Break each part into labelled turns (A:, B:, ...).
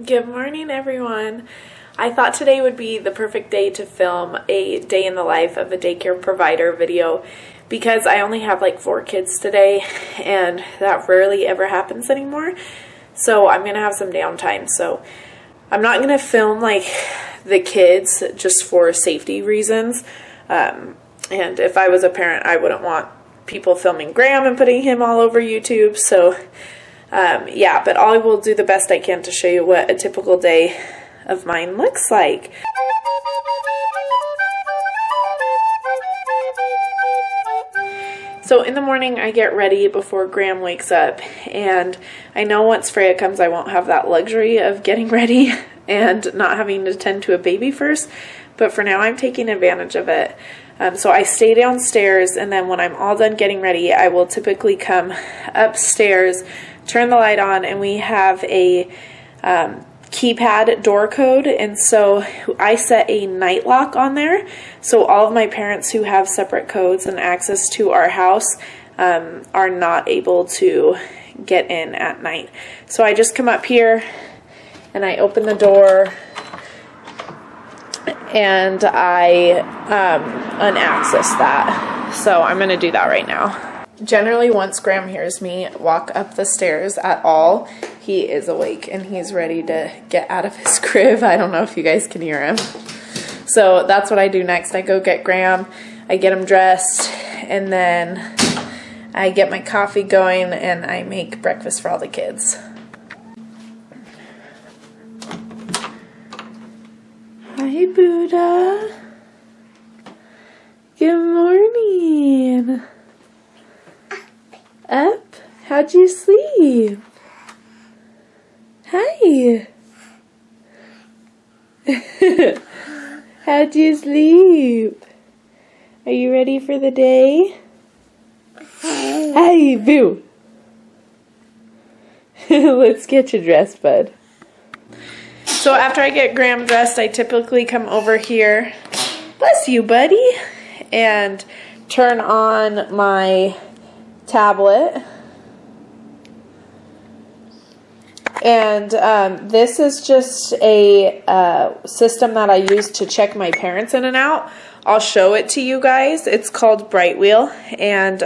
A: Good morning, everyone. I thought today would be the perfect day to film a day in the life of a daycare provider video because I only have like 4 kids today and that rarely ever happens anymore. So I'm going to have some downtime. So I'm not going to film like the kids just for safety reasons. And if I was a parent, I wouldn't want people filming Graham and putting him all over YouTube. So yeah, but I will do the best I can to show you what a typical day of mine looks like. So in the morning I get ready before Graham wakes up, and I know once Freya comes I won't have that luxury of getting ready and not having to tend to a baby first, but for now I'm taking advantage of it. So I stay downstairs, and then when I'm all done getting ready I will typically come upstairs, turn the light on, and we have a keypad door code, and so I set a night lock on there, so all of my parents who have separate codes and access to our house are not able to get in at night. So I just come up here and I open the door and I unaccess that. So I'm going to do that right now. Generally, once Graham hears me walk up the stairs at all, he is awake and he's ready to get out of his crib. I don't know if you guys can hear him. So that's what I do next. I go get Graham, I get him dressed, and then I get my coffee going and I make breakfast for all the kids. Hi, Buddha. Good morning. Up? How'd you sleep? Hi. How'd you sleep? Are you ready for the day? Hi, Boo. Let's get you dressed, bud. So after I get Graham dressed, I typically come over here, bless you, buddy, and turn on my tablet. And this is just a system that I use to check my parents in and out. I'll show it to you guys. It's called Bright Wheel, and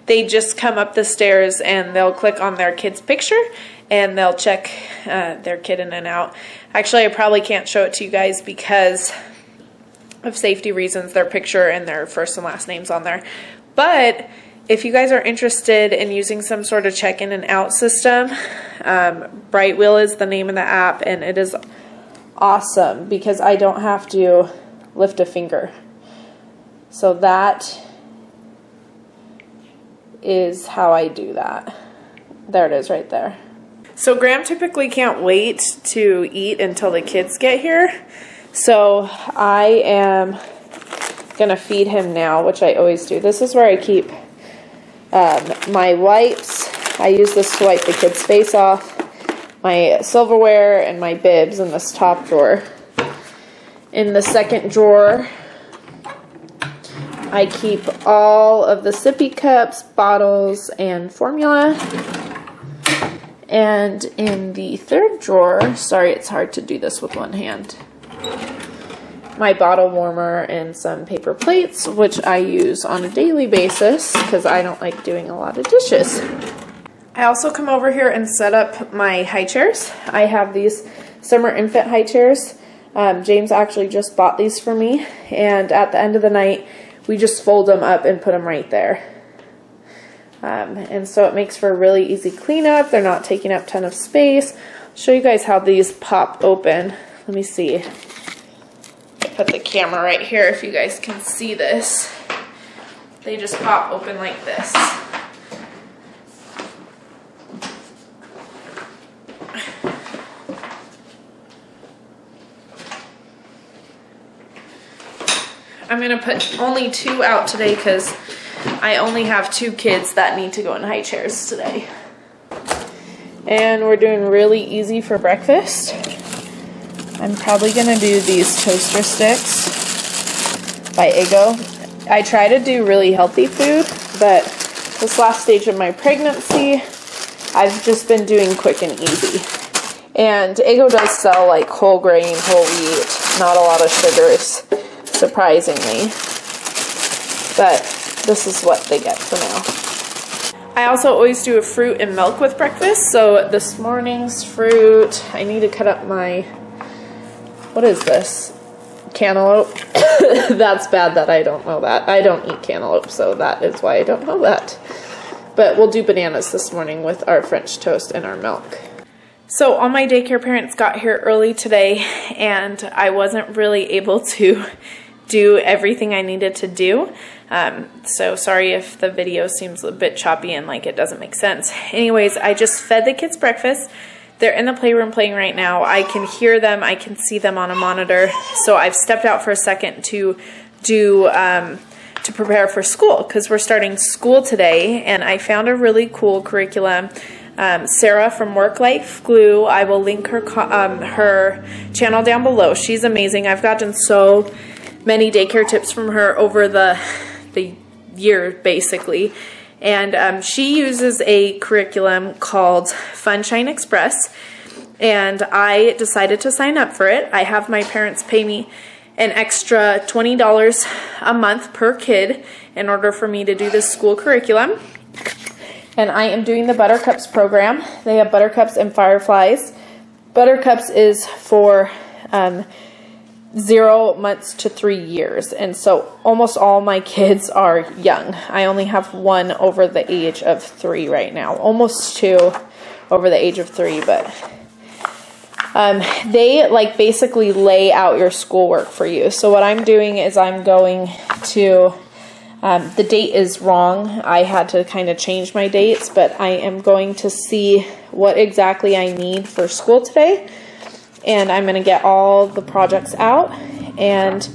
A: they just come up the stairs and they'll click on their kid's picture and they'll check their kid in and out. Actually, I probably can't show it to you guys because of safety reasons, their picture and their first and last names on there. But if you guys are interested in using some sort of check-in and out system, Bright Wheel is the name of the app, and it is awesome because I don't have to lift a finger. So that is how I do that. There it is right there. So Graham typically can't wait to eat until the kids get here. So I am gonna feed him now, which I always do. This is where I keep my wipes. I use this to wipe the kid's face off, my silverware, and my bibs in this top drawer. In the second drawer, I keep all of the sippy cups, bottles, and formula. And in the third drawer, sorry, it's hard to do this with one hand, my bottle warmer and some paper plates, which I use on a daily basis because I don't like doing a lot of dishes. I also come over here and set up my high chairs. I have these summer infant high chairs. James actually just bought these for me, and at the end of the night we just fold them up and put them right there. And so it makes for a really easy cleanup. They're not taking up a ton of space. I'll show you guys how these pop open. Let me see. Put the camera right here if you guys can see this. They just pop open like this. I'm going to put only 2 out today because I only have 2 kids that need to go in high chairs today. And we're doing really easy for breakfast. I'm probably going to do these toaster sticks by Eggo. I try to do really healthy food, but this last stage of my pregnancy, I've just been doing quick and easy. And Eggo does sell like whole grain, whole wheat, not a lot of sugars, surprisingly. But this is what they get for now. I also always do a fruit and milk with breakfast. So this morning's fruit, I need to cut up my, what is this? Cantaloupe. That's bad that I don't know that. I don't eat cantaloupe, so that is why I don't know that. But we'll do bananas this morning with our French toast and our milk. So all my daycare parents got here early today, and I wasn't really able to do everything I needed to do. So sorry if the video seems a bit choppy and like it doesn't make sense. Anyways, I just fed the kids breakfast. They're in the playroom playing right now. I can hear them. I can see them on a monitor. So I've stepped out for a second to do to prepare for school, because we're starting school today, and I found a really cool curriculum. Sarah from Work Life Glue, I will link her her channel down below. She's amazing. I've gotten so many daycare tips from her over the year, basically. And she uses a curriculum called Funshine Express, and I decided to sign up for it. I have my parents pay me an extra $20 a month per kid in order for me to do this school curriculum. And I am doing the Buttercups program. They have Buttercups and Fireflies. Buttercups is for 0 months to 3 years. And so almost all my kids are young. I only have one over the age of 3 right now. Almost 2 over the age of 3, but they like basically lay out your schoolwork for you. So what I'm doing is I'm going to, the date is wrong. I had to kind of change my dates, but I am going to see what exactly I need for school today. And I'm going to get all the projects out, and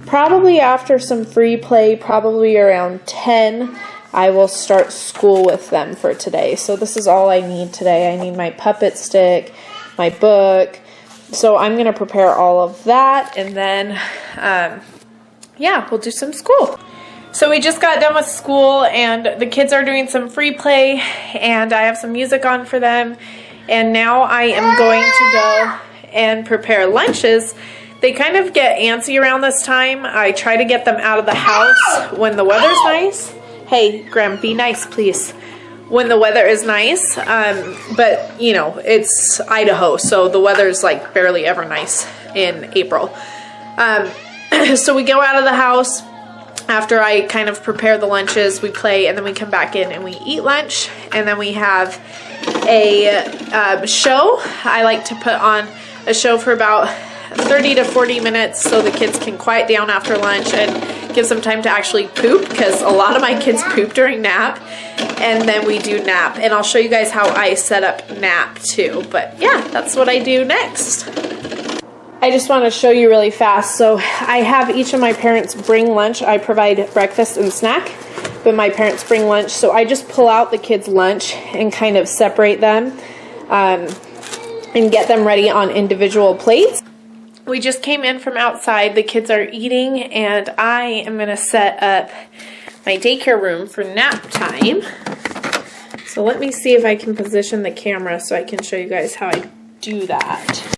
A: probably after some free play, probably around 10, I will start school with them for today. So this is all I need today. I need my puppet stick, my book. So I'm going to prepare all of that, and then, yeah, we'll do some school. So we just got done with school, and the kids are doing some free play, and I have some music on for them. And now I am going to go and prepare lunches. They kind of get antsy around this time. I try to get them out of the house when the weather's nice. Hey, Graham, be nice, please. When the weather is nice, but you know, it's Idaho, so the weather's like barely ever nice in April. So we go out of the house. After I kind of prepare the lunches, we play, and then we come back in and we eat lunch, and then we have a show. I like to put on a show for about 30 to 40 minutes so the kids can quiet down after lunch and give some time to actually poop, because a lot of my kids poop during nap, and then we do nap. And I'll show you guys how I set up nap too. But yeah, that's what I do next. I just want to show you really fast. So I have each of my parents bring lunch. I provide breakfast and snack, but my parents bring lunch. So I just pull out the kids' lunch and kind of separate them and get them ready on individual plates. We just came in from outside. The kids are eating, and I am going to set up my daycare room for nap time. So let me see if I can position the camera so I can show you guys how I do that.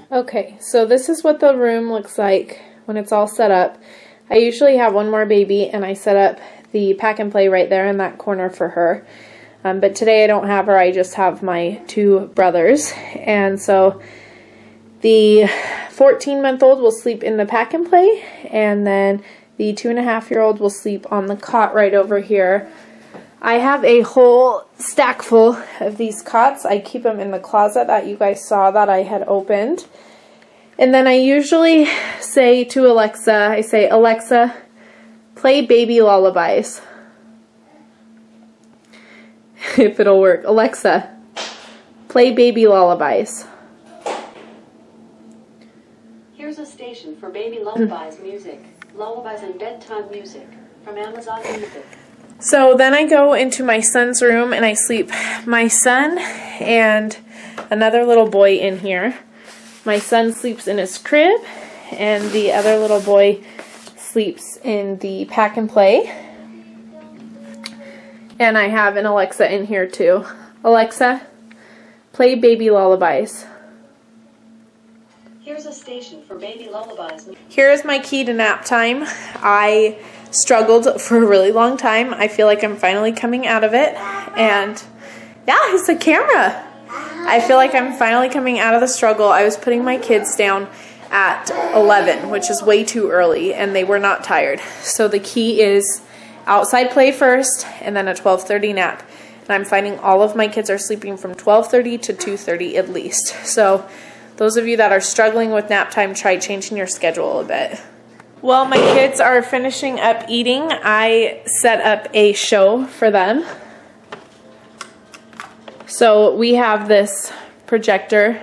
A: Okay, so this is what the room looks like when it's all set up. I usually have one more baby, and I set up the pack and play right there in that corner for her. But today I don't have her, I just have my 2 brothers. And so The 14-month-old will sleep in the pack and play, and then the 2.5-year-old will sleep on the cot right over here. I have a whole stack full of these cots. I keep them in the closet that you guys saw that I had opened. And then I usually say to Alexa, I say, Alexa, play baby lullabies. If it'll work. Alexa, play baby lullabies.
B: Here's a station for baby lullabies music. Lullabies and bedtime music from Amazon Music.
A: So then I go into my son's room and I sleep my son and another little boy in here. My son sleeps in his crib and the other little boy sleeps in the pack and play. And I have an Alexa in here too. Alexa, play baby lullabies.
B: Here's a station for baby lullabies.
A: Here is my key to nap time. I struggled for a really long time. I feel like I'm finally coming out of it. And yeah, it's a camera. I feel like I'm finally coming out of the struggle. I was putting my kids down at 11, which is way too early, and they were not tired. So the key is outside play first, and then a 12:30 nap. And I'm finding all of my kids are sleeping from 12:30 to 2:30 at least. So those of you that are struggling with nap time, try changing your schedule a bit. Well, my kids are finishing up eating. I set up a show for them. So we have this projector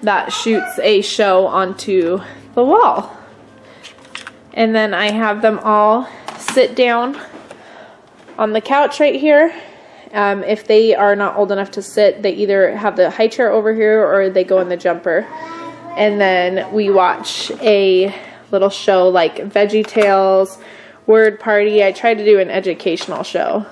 A: that shoots a show onto the wall. And then I have them all sit down on the couch right here. If they are not old enough to sit, they either have the high chair over here or they go in the jumper. And then we watch a little show like Veggie Tales, Word Party. I try to do an educational show.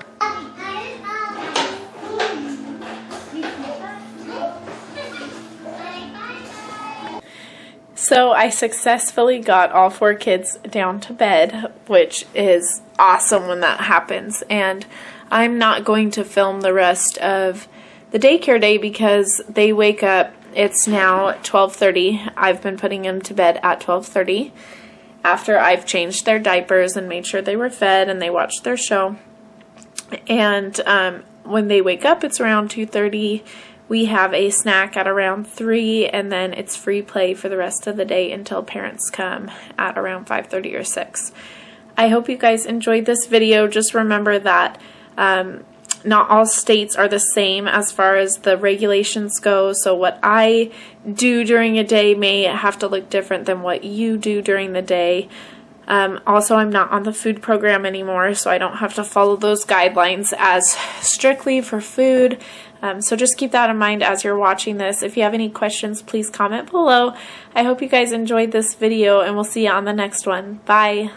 A: So I successfully got all 4 kids down to bed, which is awesome when that happens. And I'm not going to film the rest of the daycare day because they wake up. It's now 12:30. I've been putting them to bed at 12:30 after I've changed their diapers and made sure they were fed and they watched their show. And when they wake up, it's around 2:30. We have a snack at around 3, and then it's free play for the rest of the day until parents come at around 5:30 or 6. I hope you guys enjoyed this video. Just remember that not all states are the same as far as the regulations go, so what I do during a day may have to look different than what you do during the day. Also, I'm not on the food program anymore, so I don't have to follow those guidelines as strictly for food. So just keep that in mind as you're watching this. If you have any questions, please comment below. I hope you guys enjoyed this video, and we'll see you on the next one. Bye!